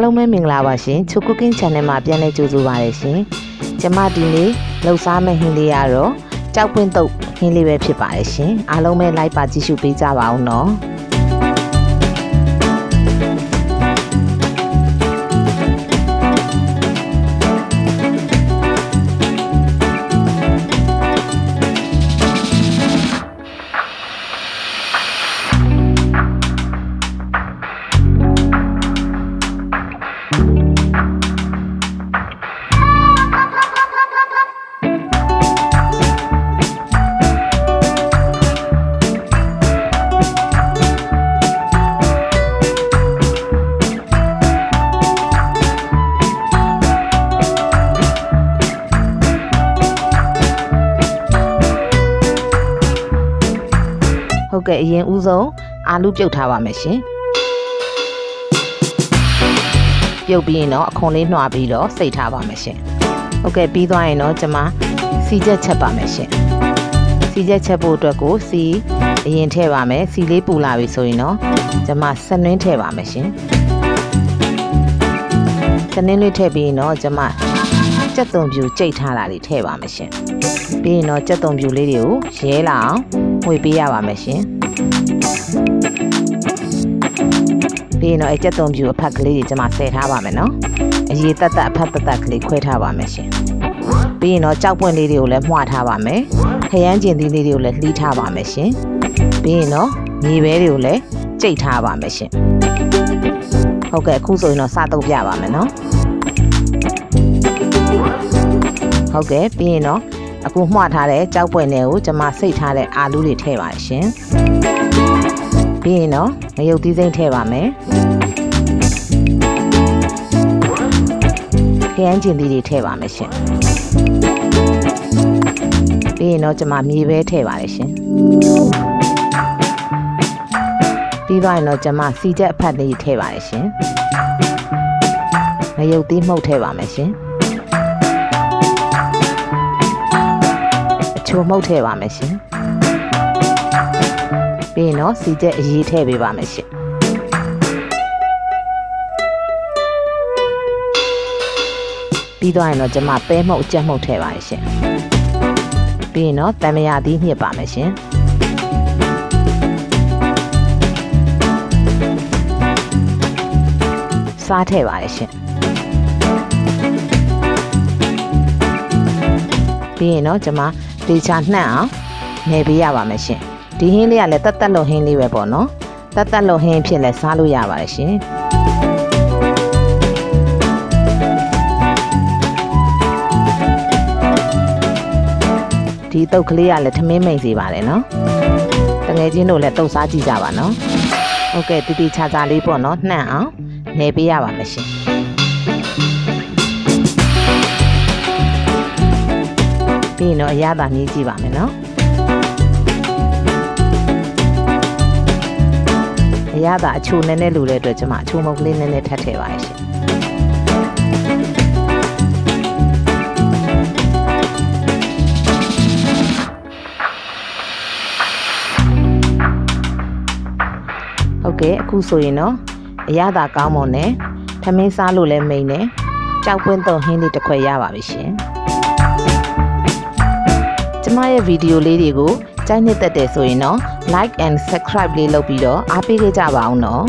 လုံးပဲမင်္ဂလာပါရှင်ချို cooking channel မှာပြန်လည်ကြိုဆိုပါရရှင်ကျမဒီနေ့လှုပ်ရှားမဲ့ဟင်းလေးကတော့ကြောက်ပွင့်တုပ်ဟင်းလေးပဲဖြစ်ပါတယ်ရှင်အားလုံးပဲလိုက်ပါကြည့်ရှုပေးကြပါအောင်နော်ဟုတ်ကဲ့အရင်ဦးဆုံးအာလူပြုတ်ထားပါမယ်ရှင်ပြုတ်ပြီးရင်တော့အခွန်လေးနှွားပြီးတော့စိတ်ထားပါမယ်ရှင်ဟုတ်ကဲ့ပြီးသွားရင်တော့ကျွန်မစီချက်ချက်ပါမယ်ရှင်စီချက်ချက်ဖို့အတွက်ကိုစီအရင်ထည့်ပါမယ်စီလေးပူလာပြီဆိုရင်တော့ကျွန်မစနွင်းထည့်ပါမယ်ရှင်စနွင်းလေးထည့်ပြီးရင်တော့ကျွန်မကြက်သွန်ပြူကြိတ်ထားတာလေးထည့်ပါမယ်ရှင်ပြီးရင်တော့ကြက်သွန်ပြူလေးတွေကိုရဲလာအောင်ဝေပေးရပါမယ်ရှင်ပြီးရင်တော့အကြက်သွန်ပြူအဖက်ကလေးတွေကျွန်မဆယ်ထားပါမယ်နော်အရေးတက်တက်အဖက်တက်တက်ကလေးခွဲထားပါမယ်ရှင်ပြီးရင်တော့ကြောက်ပွင့်လေးတွေကိုလည်းမှုထားပါမယ်ခရမ်းကျင်သီးလေးတွေကိုလည်းလှီးထားပါမယ်ရှင်ပြီးရင်တော့မြေပဲတွေကိုလည်းကြိတ်ထားပါမယ်ရှင်ဟုတ်ကဲ့အခုဆိုရင်တော့စတုပ်ပြပါမယ်နော်ဟုတ်ကဲ့ပြီးရင်တော့အခုမှုထားတဲ့ကြောက်ပွင့်တွေကိုကျွန်မစိတ်ထားတဲ့အာလူးတွေထည့်ပါရှင်ပြီးရင်တော့ငရုတ်သီးစိမ့်ထည့်ပါမယ်ခရမ်းကျင်သီးတွေထည့်ပါမယ်ရှင်ပြီးရင်တော့ကျွန်မမြေပဲထည့်ပါတယ်ရှင်ပြီးသွားရင်တော့ကျွန်မစီချက်အဖက်လေးထည့်ပါတယ်ရှင်ငရုတ်သီးမှုတ်ထည့်ပါမယ်ရှင်အချိုမှုတ်ထည့်ပါမယ်ရှင်ပြီးရင်တော့စီချက်အရေးထည့်ပေးပါမယ်ရှင်ပြီးသွားရင်တော့ကျွန်မပဲမှုတ်အကြက်မှုတ်ထည့်ပါရှင်ပြီးရင်တော့တံမယာသီးညှစ်ပါမယ်ရှင်စားထည့်ပါရှင်ပြီးရင်တော့ကျွန်မတေချာနှံ့အောင်နေပေးရပါမယ်ရှင်ဒီဟင်းလေးကလည်းတက်တက်လို့ဟင်းလေးပဲပေါ့နော်တက်တက်လို့ဟင်းဖြစ်လဲစားလို့ရပါတယ်ရှင်ဒီတုပ်ကလေးကလည်းထမင်းမိတ်စေပါတယ်နော်တငယ်ချင်းတို့လည်းတုပ်စားကြည့်ကြပါနော်ဟုတ်ကဲ့တီတီချာချာလေးပေါ့နော်နှံ့အောင်နေပေးရပါမယ်ရှင်ပြီးရင်တော့အရသာမြည်ကြည့်ပါမယ်နော်အရသာအချိုနည်းနည်းလိုတဲ့အတွက်ကျွန်မအချိုမုတ်ကလေးနည်းနည်းထပ်ထည့်ပါရရှင်ဟုတ်ကဲ့အခုဆိုရင်တော့အရသာကောင်းမွန်နဲ့ထမင်းစားလို့လည်းမိန်နဲ့ကြောက်ပွင့်တော့ဟင်းလေးတစ်ခွက်ရပါပြီရှင်ကျမရဲ့ဗီဒီယိုလေးတွေကိုကြိုက်နှစ်သက်တယ်ဆိုရင်တော့ like and subscribe လေးလုပ်ပြီးတော့အားပေးခဲ့ကြပါအောင်နော်